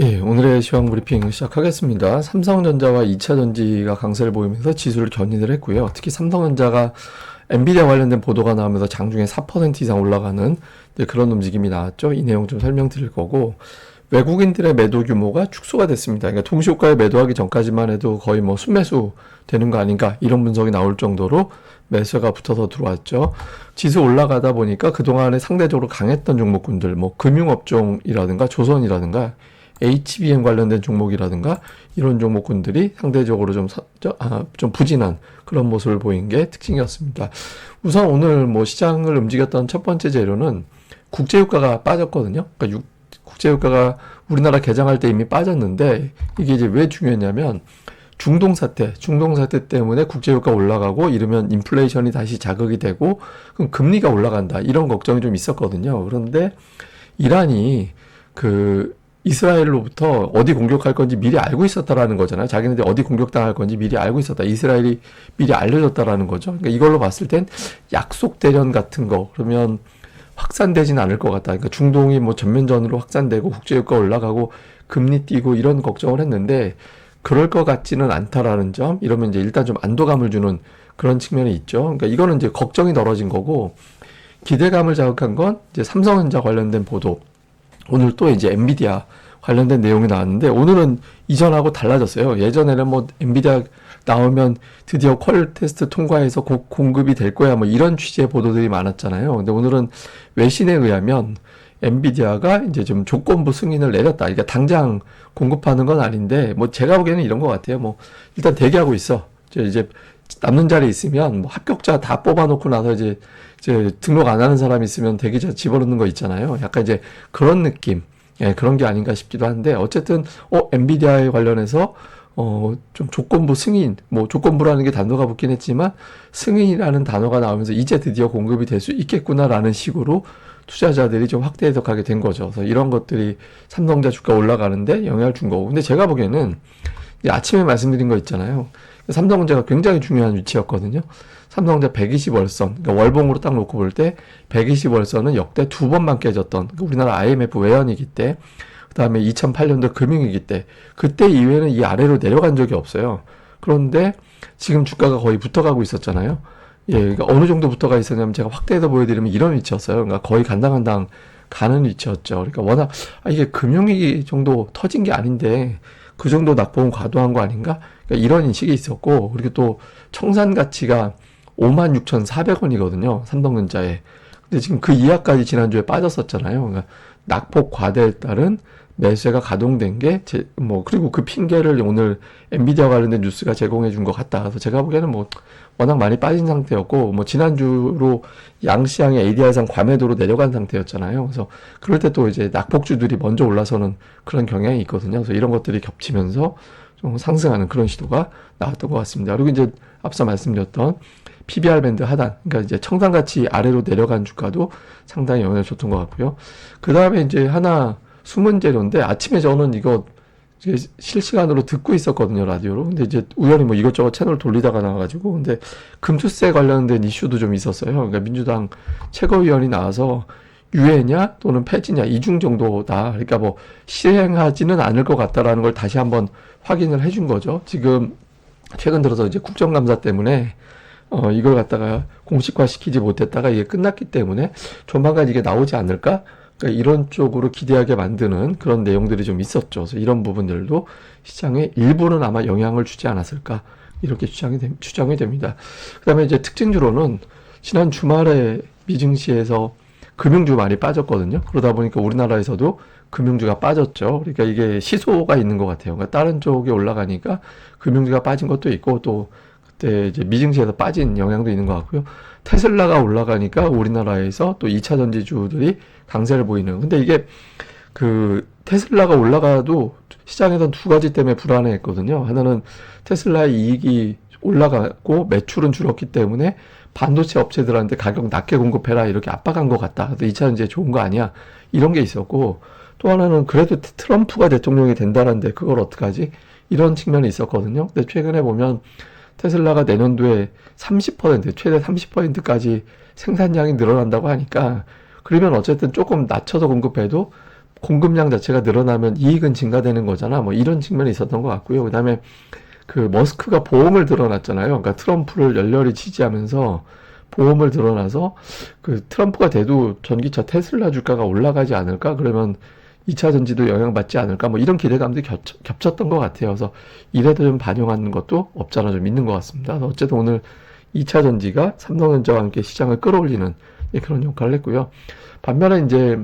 예, 오늘의 시황 브리핑 시작하겠습니다. 삼성전자와 2차전지가 강세를 보이면서 지수를 견인을 했고요. 특히 삼성전자가 엔비디아 관련된 보도가 나오면서 장중에 4% 이상 올라가는 그런 움직임이 나왔죠. 이 내용 좀 설명드릴 거고, 외국인들의 매도 규모가 축소가 됐습니다. 그러니까 동시효과에 매도하기 전까지만 해도 거의 뭐 순매수 되는 거 아닌가 이런 분석이 나올 정도로 매수가 붙어서 들어왔죠. 지수 올라가다 보니까 그동안에 상대적으로 강했던 종목군들, 뭐 금융업종이라든가 조선이라든가 HBM 관련된 종목이라든가 이런 종목군들이 상대적으로 좀 부진한 그런 모습을 보인 게 특징이었습니다. 우선 오늘 뭐 시장을 움직였던 첫 번째 재료는 국제유가가 빠졌거든요. 그러니까 국제유가가 우리나라 개장할 때 이미 빠졌는데 이게 이제 왜 중요했냐면 중동 사태 때문에 국제유가 올라가고 이러면 인플레이션이 다시 자극이 되고 그럼 금리가 올라간다 이런 걱정이 좀 있었거든요. 그런데 이란이 이스라엘로부터 어디 공격할 건지 미리 알고 있었다라는 거잖아요. 자기네들이 어디 공격당할 건지 미리 알고 있었다. 이스라엘이 미리 알려줬다라는 거죠. 그러니까 이걸로 봤을 땐 약속 대련 같은 거 그러면 확산되진 않을 것 같다. 그러니까 중동이 뭐 전면전으로 확산되고 국제유가 올라가고 금리 뛰고 이런 걱정을 했는데 그럴 것 같지는 않다라는 점. 이러면 이제 일단 좀 안도감을 주는 그런 측면이 있죠. 그러니까 이거는 이제 걱정이 덜어진 거고 기대감을 자극한 건 이제 삼성전자 관련된 보도. 오늘 또 이제 엔비디아 관련된 내용이 나왔는데 오늘은 이전하고 달라졌어요. 예전에는 뭐 엔비디아 나오면 드디어 퀄 테스트 통과해서 곧 공급이 될 거야 뭐 이런 취지의 보도들이 많았잖아요. 근데 오늘은 외신에 의하면 엔비디아가 이제 좀 조건부 승인을 내렸다. 그러니까 당장 공급하는 건 아닌데 뭐 제가 보기에는 이런 것 같아요. 뭐 일단 대기하고 있어. 이제 남는 자리 있으면 뭐 합격자 다 뽑아놓고 나서 이제 등록 안 하는 사람 있으면 대기자 집어넣는 거 있잖아요. 약간 이제 그런 느낌. 예, 그런 게 아닌가 싶기도 한데 어쨌든 엔비디아에 관련해서 좀 조건부 승인, 뭐 조건부라는 게 단어가 붙긴 했지만 승인이라는 단어가 나오면서 이제 드디어 공급이 될 수 있겠구나라는 식으로 투자자들이 좀 확대 해석하게 된 거죠. 그래서 이런 것들이 삼성전자 주가 올라가는데 영향을 준 거고. 근데 제가 보기에는 아침에 말씀드린 거 있잖아요. 삼성전자가 굉장히 중요한 위치였거든요. 삼성전자 120월선, 그러니까 월봉으로 딱 놓고 볼 때 120월선은 역대 두 번만 깨졌던 우리나라 IMF 외환위기 때, 그 다음에 2008년도 금융위기 때, 그때 이후에는 이 아래로 내려간 적이 없어요. 그런데 지금 주가가 거의 붙어가고 있었잖아요. 예, 그러니까 어느 정도 붙어가 있었냐면 제가 확대해서 보여드리면 이런 위치였어요. 그러니까 거의 간당간당 가는 위치였죠. 그러니까 워낙 이게 금융위기 정도 터진 게 아닌데 그 정도 낙폭은 과도한 거 아닌가? 그러니까 이런 인식이 있었고, 그리고 또 청산 가치가 56,400원이거든요. 삼성전자에. 근데 지금 그 이하까지 지난주에 빠졌었잖아요. 그러니까 낙폭 과대에 따른 매수가 가동된 게, 그리고 그 핑계를 오늘 엔비디아 관련된 뉴스가 제공해 준 것 같다. 그래서 제가 보기에는 뭐, 워낙 많이 빠진 상태였고, 뭐, 지난주로 양시장의 ADR상 과매도로 내려간 상태였잖아요. 그래서 그럴 때 또 이제 낙폭주들이 먼저 올라서는 그런 경향이 있거든요. 그래서 이런 것들이 겹치면서 좀 상승하는 그런 시도가 나왔던 것 같습니다. 그리고 이제 앞서 말씀드렸던 PBR 밴드 하단, 그러니까 이제 청산가치 아래로 내려간 주가도 상당히 영향을 줬던 것 같고요. 그 다음에 이제 하나 숨은 재료인데 아침에 저는 이거 실시간으로 듣고 있었거든요, 라디오로. 근데 이제 우연히 뭐 이것저것 채널 돌리다가 나와가지고, 근데 금투세 관련된 이슈도 좀 있었어요. 그러니까 민주당 최고위원이 나와서 유예냐 또는 폐지냐 이중 정도다. 그러니까 뭐 시행하지는 않을 것 같다라는 걸 다시 한번 확인을 해준 거죠. 지금 최근 들어서 이제 국정감사 때문에 이걸 갖다가 공식화 시키지 못했다가 이게 끝났기 때문에 조만간 이게 나오지 않을까? 그러니까 이런 쪽으로 기대하게 만드는 그런 내용들이 좀 있었죠. 그래서 이런 부분들도 시장에 일부는 아마 영향을 주지 않았을까? 이렇게 추정이 됩니다. 그 다음에 이제 특징주로는 지난 주말에 미증시에서 금융주 많이 빠졌거든요. 그러다 보니까 우리나라에서도 금융주가 빠졌죠. 그러니까 이게 시소가 있는 것 같아요. 그러니까 다른 쪽에 올라가니까 금융주가 빠진 것도 있고 또 그때 이제 미증시에서 빠진 영향도 있는 것 같고요. 테슬라가 올라가니까 우리나라에서 또 2차 전지주들이 강세를 보이는. 근데 이게 테슬라가 올라가도 시장에선 두 가지 때문에 불안해했거든요. 하나는 테슬라의 이익이 올라가고 매출은 줄었기 때문에 반도체 업체들한테 가격 낮게 공급해라 이렇게 압박한 것 같다. 그래서 2차 전지에 좋은 거 아니야. 이런 게 있었고 또 하나는 그래도 트럼프가 대통령이 된다는데 그걸 어떡하지? 이런 측면이 있었거든요. 근데 최근에 보면 테슬라가 내년도에 30%, 최대 30%까지 생산량이 늘어난다고 하니까 그러면 어쨌든 조금 낮춰서 공급해도 공급량 자체가 늘어나면 이익은 증가되는 거잖아. 뭐 이런 측면이 있었던 것 같고요. 그다음에 그 머스크가 보험을 들어놨잖아요. 그러니까 트럼프를 열렬히 지지하면서 보험을 들어놔서 그 트럼프가 돼도 전기차 테슬라 주가가 올라가지 않을까? 그러면 2차 전지도 영향받지 않을까? 뭐 이런 기대감도 겹쳤던 것 같아요. 그래서 이래도 좀 반영하는 것도 없잖아 좀 있는 것 같습니다. 어쨌든 오늘 2차 전지가 삼성전자와 함께 시장을 끌어올리는 그런 역할을 했고요. 반면에 이제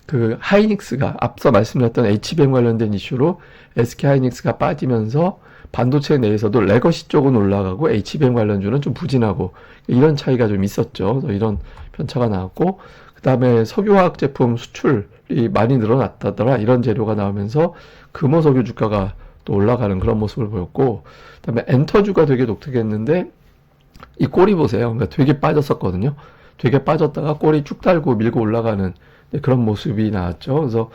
그 하이닉스가 앞서 말씀드렸던 HBM 관련된 이슈로 SK 하이닉스가 빠지면서 반도체 내에서도 레거시 쪽은 올라가고 HBM 관련주는 좀 부진하고 이런 차이가 좀 있었죠. 그래서 이런 편차가 나왔고 그 다음에 석유화학 제품 수출이 많이 늘어났다더라 이런 재료가 나오면서 금호석유 주가가 또 올라가는 그런 모습을 보였고 그 다음에 엔터주가 되게 독특했는데 이 꼬리 보세요. 그러니까 되게 빠졌었거든요. 되게 빠졌다가 꼬리 쭉 달고 밀고 올라가는 그런 모습이 나왔죠. 그래서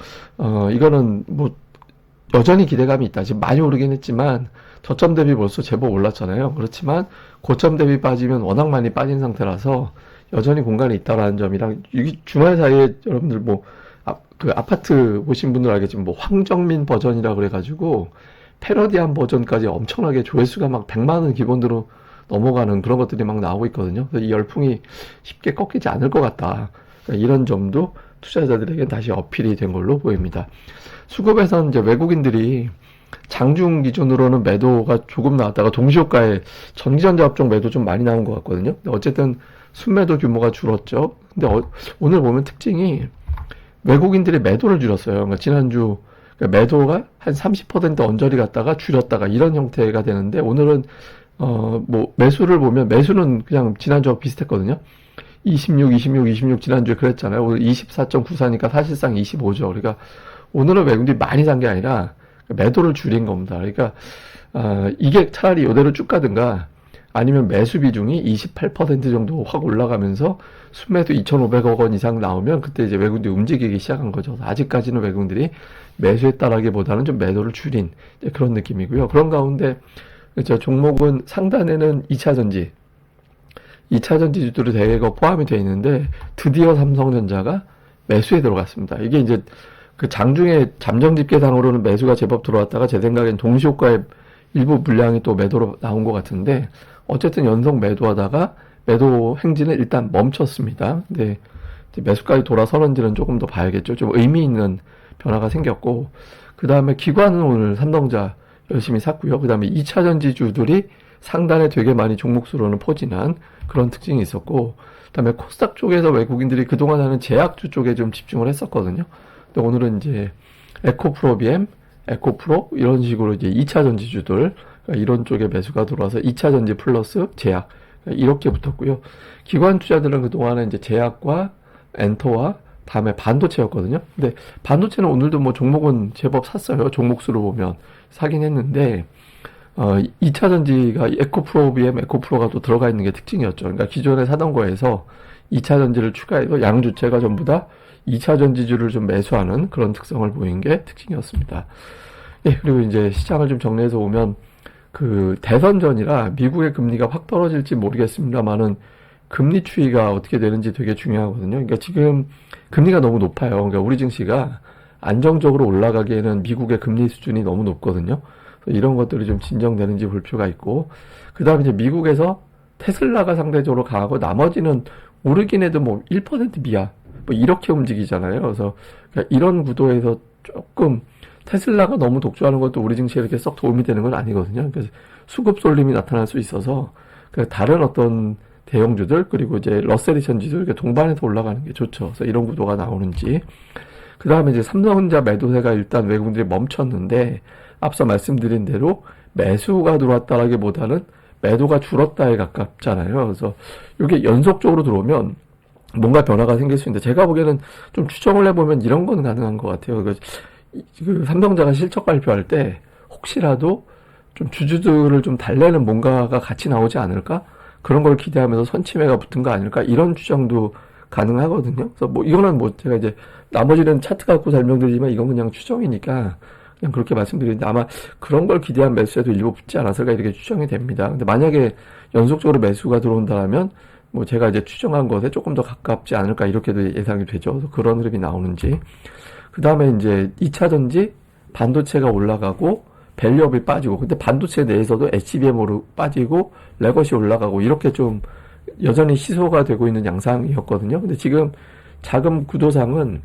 이거는 뭐 여전히 기대감이 있다. 지금 많이 오르긴 했지만 저점 대비 벌써 제법 올랐잖아요. 그렇지만 고점 대비 빠지면 워낙 많이 빠진 상태라서 여전히 공간이 있다라는 점이랑 이 주말 사이에 여러분들 뭐 그 아파트 보신 분들 알겠지만 뭐 황정민 버전이라 그래가지고 패러디한 버전까지 엄청나게 조회수가 막 100만 원 기본으로 넘어가는 그런 것들이 막 나오고 있거든요. 그래서 이 열풍이 쉽게 꺾이지 않을 것 같다. 그러니까 이런 점도 투자자들에게 다시 어필이 된 걸로 보입니다. 수급에서는 이제 외국인들이 장중 기준으로는 매도가 조금 나왔다가 동시효과에 전기전자 업종 매도 좀 많이 나온 것 같거든요. 근데 어쨌든 순매도 규모가 줄었죠. 근데 오늘 보면 특징이 외국인들이 매도를 줄였어요. 그러니까 지난주 매도가 한 30% 언저리 갔다가 줄였다가 이런 형태가 되는데 오늘은 뭐 매수를 보면 매수는 그냥 지난주와 비슷했거든요. 26 지난주에 그랬잖아요. 오늘 24.94니까 사실상 25죠. 그러니까 오늘은 외국인들이 많이 산 게 아니라 매도를 줄인 겁니다. 그러니까 이게 차라리 이대로 쭉 가든가 아니면 매수 비중이 28% 정도 확 올라가면서 순매도 2,500억 원 이상 나오면 그때 이제 외국인들이 움직이기 시작한 거죠. 아직까지는 외국인들이 매수했다라기보다는 좀 매도를 줄인 그런 느낌이고요. 그런 가운데 그렇죠. 종목은 상단에는 2차 전지주들이 대거 포함이 되어 있는데 드디어 삼성전자가 매수에 들어갔습니다. 이게 이제 그 장중에 잠정 집계상으로는 매수가 제법 들어왔다가 제 생각엔 동시효과의 일부 물량이 또 매도로 나온 것 같은데 어쨌든 연속 매도하다가 매도 행진을 일단 멈췄습니다. 근데 매수까지 돌아서는지는 조금 더 봐야겠죠. 좀 의미 있는 변화가 생겼고 그 다음에 기관은 오늘 삼성전자 열심히 샀고요. 그 다음에 2차 전지주들이 상단에 되게 많이 종목수로는 포진한 그런 특징이 있었고 그 다음에 코스닥 쪽에서 외국인들이 그동안 하는 제약주 쪽에 좀 집중을 했었거든요. 근데 오늘은 이제 에코프로비엠, 에코프로 이런 식으로 이제 2차 전지주들 이런 쪽에 매수가 들어와서 2차 전지 플러스 제약 이렇게 붙었고요. 기관 투자들은 그동안은 이제 제약과 엔터와 다음에 반도체였거든요. 근데 반도체는 오늘도 뭐 종목은 제법 샀어요. 종목수로 보면 사긴 했는데 2차 전지가 에코프로비엠, 에코프로가 또 들어가 있는 게 특징이었죠. 그러니까 기존에 사던 거에서 2차 전지를 추가해서 양주체가 전부 다 2차 전지주를 좀 매수하는 그런 특성을 보인 게 특징이었습니다. 예, 그리고 이제 시장을 좀 정리해서 보면 그 대선 전이라 미국의 금리가 확 떨어질지 모르겠습니다만은 금리 추이가 어떻게 되는지 되게 중요하거든요. 그러니까 지금 금리가 너무 높아요. 그러니까 우리 증시가 안정적으로 올라가기에는 미국의 금리 수준이 너무 높거든요. 이런 것들이 좀 진정되는지 볼 필요가 있고, 그 다음에 이제 미국에서 테슬라가 상대적으로 강하고 나머지는 오르긴 해도 뭐 1% 미야. 뭐 이렇게 움직이잖아요. 그래서 그러니까 이런 구도에서 조금 테슬라가 너무 독주하는 것도 우리 증시에 이렇게 썩 도움이 되는 건 아니거든요. 그래서 수급 쏠림이 나타날 수 있어서 다른 어떤 대형주들 그리고 이제 러셀 2000지들 이렇게 동반해서 올라가는 게 좋죠. 그래서 이런 구도가 나오는지. 그 다음에 이제 삼성전자 매도세가 일단 외국인들이 멈췄는데 앞서 말씀드린 대로 매수가 들어왔다라기보다는 매도가 줄었다에 가깝잖아요. 그래서 이게 연속적으로 들어오면 뭔가 변화가 생길 수 있는데 제가 보기에는 좀 추정을 해보면 이런 건 가능한 것 같아요. 그 삼성전자가 실적 발표할 때 혹시라도 좀 주주들을 좀 달래는 뭔가가 같이 나오지 않을까? 그런 걸 기대하면서 선침해가 붙은 거 아닐까? 이런 추정도 가능하거든요. 그래서 뭐 이거는 뭐 제가 이제 나머지는 차트 갖고 설명드리지만 이건 그냥 추정이니까 그냥 그렇게 말씀드리는데 아마 그런 걸 기대한 매수에도 일부 붙지 않았을까 이렇게 추정이 됩니다. 근데 만약에 연속적으로 매수가 들어온다면 뭐 제가 이제 추정한 것에 조금 더 가깝지 않을까 이렇게도 예상이 되죠. 그래서 그런 흐름이 나오는지. 그 다음에 이제 2차 전지 반도체가 올라가고 밸류업이 빠지고, 근데 반도체 내에서도 HBM으로 빠지고 레것이 올라가고 이렇게 좀 여전히 시소가 되고 있는 양상이었거든요. 근데 지금 자금 구도상은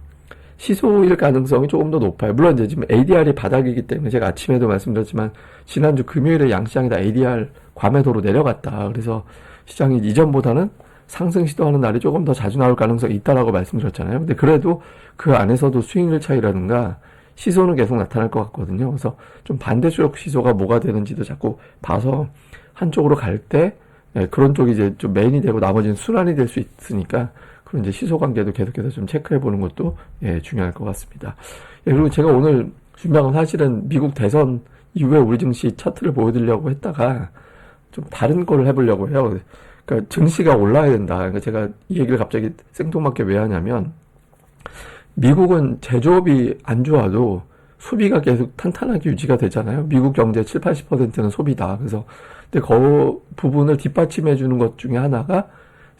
시소일 가능성이 조금 더 높아요. 물론 이제 지금 ADR이 바닥이기 때문에 제가 아침에도 말씀드렸지만 지난주 금요일에 양시장이 다 ADR 과매도로 내려갔다. 그래서 시장이 이전보다는 상승 시도하는 날이 조금 더 자주 나올 가능성이 있다라고 말씀드렸잖아요. 근데 그래도 그 안에서도 수익률 차이라든가 시소는 계속 나타날 것 같거든요. 그래서 좀 반대쪽 시소가 뭐가 되는지도 자꾸 봐서 한쪽으로 갈 때 그런 쪽이 이제 좀 메인이 되고 나머지는 순환이 될 수 있으니까 그런 이제 시소 관계도 계속해서 좀 체크해 보는 것도 중요할 것 같습니다. 그리고 제가 오늘 준비한 건 사실은 미국 대선 이후에 우리 증시 차트를 보여드리려고 했다가 좀 다른 걸 해보려고 해요. 그러니까 증시가 올라야 된다. 그러니까 제가 이 얘기를 갑자기 생뚱맞게 왜 하냐면 미국은 제조업이 안 좋아도 소비가 계속 탄탄하게 유지가 되잖아요. 미국 경제 7, 80%는 소비다. 그래서 근데 그 부분을 뒷받침해 주는 것 중에 하나가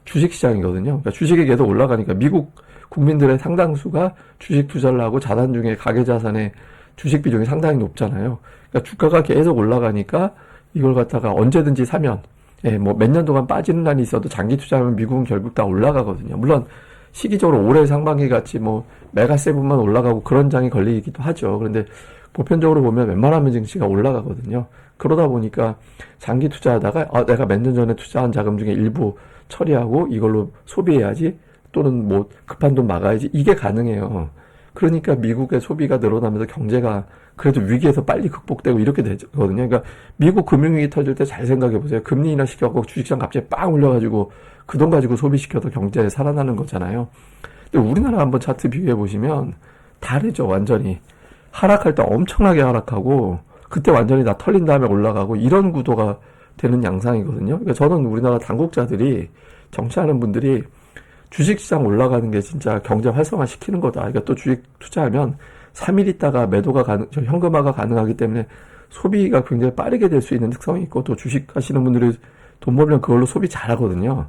주식시장이거든요. 그러니까 주식이 계속 올라가니까 미국 국민들의 상당수가 주식 투자를 하고 자산 중에 가계자산의 주식 비중이 상당히 높잖아요. 그러니까 주가가 계속 올라가니까 이걸 갖다가 언제든지 사면 뭐 몇 년 동안 빠지는 날이 있어도 장기 투자하면 미국은 결국 다 올라가거든요. 물론 시기적으로 올해 상반기 같이 뭐 메가세븐만 올라가고 그런 장이 걸리기도 하죠. 그런데 보편적으로 보면 웬만하면 증시가 올라가거든요. 그러다 보니까 장기 투자하다가 내가 몇 년 전에 투자한 자금 중에 일부 처리하고 이걸로 소비해야지 또는 뭐 급한 돈 막아야지 이게 가능해요. 그러니까 미국의 소비가 늘어나면서 경제가 그래도 위기에서 빨리 극복되고 이렇게 되거든요. 그러니까 미국 금융위기 터질 때 잘 생각해 보세요. 금리 인하 시켜갖고 주식시장 갑자기 빵 올려가지고 그 돈 가지고 소비시켜서 경제 살아나는 거잖아요. 근데 우리나라 한번 차트 비교해 보시면 다르죠. 완전히 하락할 때 엄청나게 하락하고 그때 완전히 다 털린 다음에 올라가고 이런 구도가 되는 양상이거든요. 그러니까 저는 우리나라 당국자들이 정치하는 분들이 주식시장 올라가는 게 진짜 경제 활성화 시키는 거다. 그러니까 또 주식 투자하면 3일 있다가 매도가 현금화가 가능하기 때문에 소비가 굉장히 빠르게 될 수 있는 특성이 있고 또 주식 하시는 분들이 돈 벌면 그걸로 소비 잘하거든요.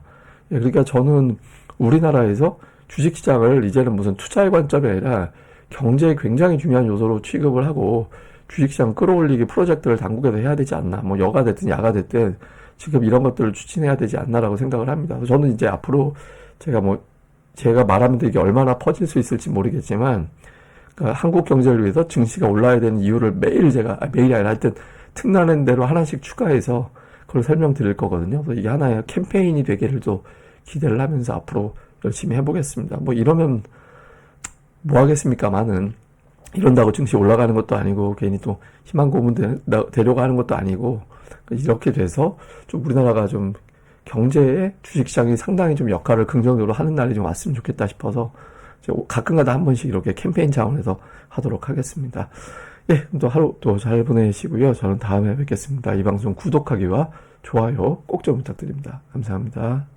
그러니까 저는 우리나라에서 주식시장을 이제는 무슨 투자의 관점이 아니라 경제에 굉장히 중요한 요소로 취급을 하고 주식시장 끌어올리기 프로젝트를 당국에서 해야 되지 않나. 뭐 여가 됐든 야가 됐든 지금 이런 것들을 추진해야 되지 않나라고 생각을 합니다. 저는 이제 앞으로 제가 말하면 이게 얼마나 퍼질 수 있을지 모르겠지만 그러니까 한국 경제를 위해서 증시가 올라야 되는 이유를 매일이 아니라 하여튼 틈나는 대로 하나씩 추가해서 그걸 설명드릴 거거든요. 그래서 이게 하나의 캠페인이 되기를 또 기대를 하면서 앞으로 열심히 해보겠습니다. 뭐 이러면 뭐 하겠습니까만은 이런다고 증시 올라가는 것도 아니고 괜히 또 희망 고문 데려가는 것도 아니고 이렇게 돼서 좀 우리나라가 좀 경제에 주식시장이 상당히 좀 역할을 긍정적으로 하는 날이 좀 왔으면 좋겠다 싶어서 가끔가다 한 번씩 이렇게 캠페인 차원에서 하도록 하겠습니다. 또 하루 또 잘 보내시고요. 저는 다음에 뵙겠습니다. 이 방송 구독하기와 좋아요 꼭 좀 부탁드립니다. 감사합니다.